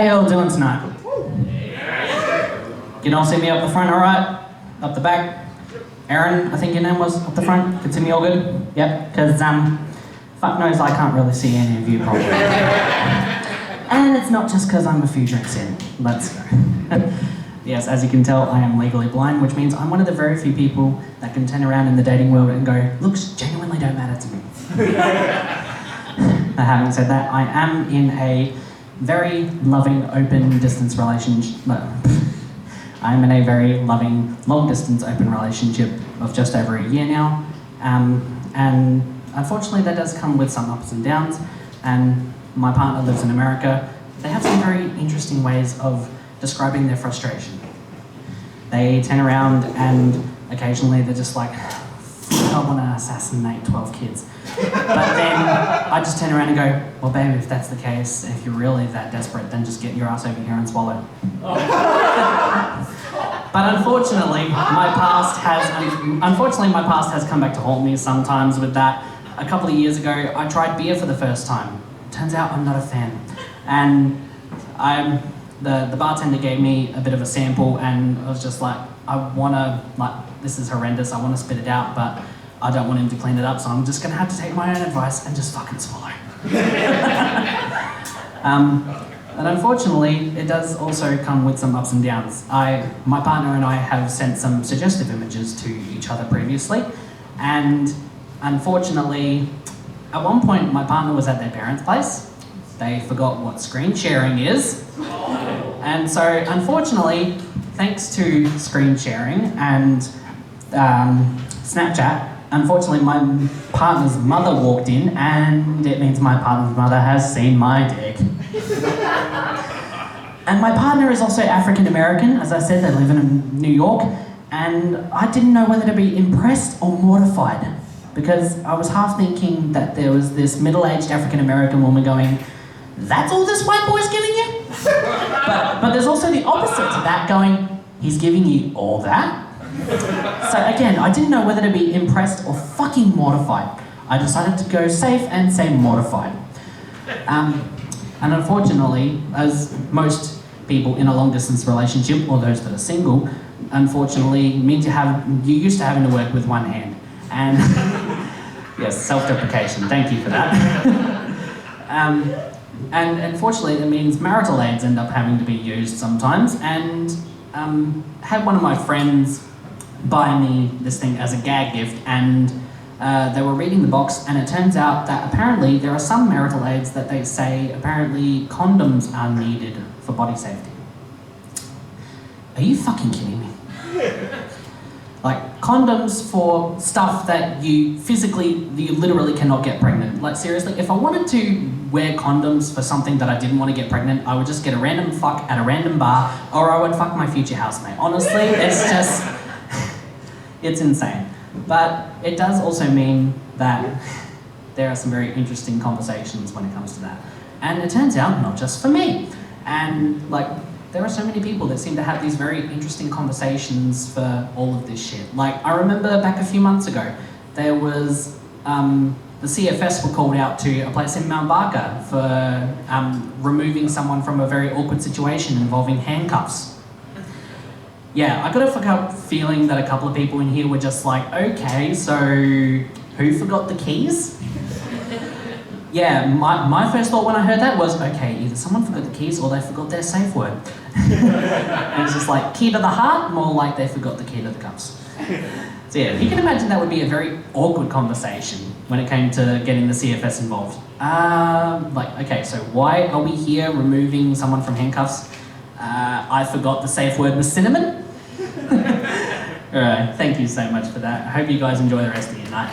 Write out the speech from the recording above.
How you all doing tonight? You can all see me up the front, all right? Up the back? Aaron, I think your name was, up the front? Can see me all good? Yep, because, fuck knows I can't really see any of you properly. And it's not just because I'm a few drinks in. Let's go. Yes, as you can tell, I am legally blind, which means I'm one of the very few people that can turn around in the dating world and go, looks genuinely don't matter to me. Having said that, I am in a very loving, open distance relationship. No. I'm in a very loving, long distance open relationship of just over a year now. And unfortunately that does come with some ups and downs. And my partner lives in America. They have some very interesting ways of describing their frustration. They turn around and occasionally they're just like, I want to assassinate 12 kids. But then I just turn around and go, well babe, if that's the case, if you're really that desperate, then just get your ass over here and swallow. But unfortunately, my past has come back to haunt me sometimes with that. A couple of years ago, I tried beer for the first time. Turns out I'm not a fan. And the bartender gave me a bit of a sample and I was just like, this is horrendous, I want to spit it out, but I don't want him to clean it up, so I'm just going to have to take my own advice and just fucking swallow. And unfortunately, it does also come with some ups and downs. My partner and I have sent some suggestive images to each other previously, and unfortunately, at one point my partner was at their parents' place. They forgot what screen sharing is. And so, unfortunately, thanks to screen sharing and Snapchat, unfortunately my partner's mother walked in and it means my partner's mother has seen my dick. And my partner is also African American. As I said, they live in New York, and I didn't know whether to be impressed or mortified because I was half thinking that there was this middle-aged African American woman going, that's all this white boy's giving you? But there's also the opposite to that going, he's giving you all that? So again, I didn't know whether to be impressed or fucking mortified. I decided to go safe and say mortified. And unfortunately, as most people in a long distance relationship, or those that are single, unfortunately means you used to having to work with one hand. And yes, self-deprecation, thank you for that. And unfortunately it means marital aids end up having to be used sometimes, and had one of my friends buy me this thing as a gag gift, and they were reading the box, and it turns out that apparently there are some marital aids that they say apparently condoms are needed for body safety. Are you fucking kidding me? Like, condoms for stuff that you literally cannot get pregnant. Like, seriously, if I wanted to wear condoms for something that I didn't want to get pregnant, I would just get a random fuck at a random bar, or I would fuck my future housemate. Honestly, it's just, it's insane. But it does also mean that there are some very interesting conversations when it comes to that. And it turns out, not just for me. And like, there are so many people that seem to have these very interesting conversations for all of this shit. Like, I remember back a few months ago, there was, the CFS were called out to a place in Mount Barker for removing someone from a very awkward situation involving handcuffs. Yeah, I got a feeling that a couple of people in here were just like, okay, so who forgot the keys? Yeah, my first thought when I heard that was, okay, either someone forgot the keys or they forgot their safe word. And it's just like, key to the heart, more like they forgot the key to the cups. So yeah, you can imagine that would be a very awkward conversation when it came to getting the CFS involved. Okay, so why are we here removing someone from handcuffs? I forgot the safe word was cinnamon. Alright, thank you so much for that. I hope you guys enjoy the rest of your night.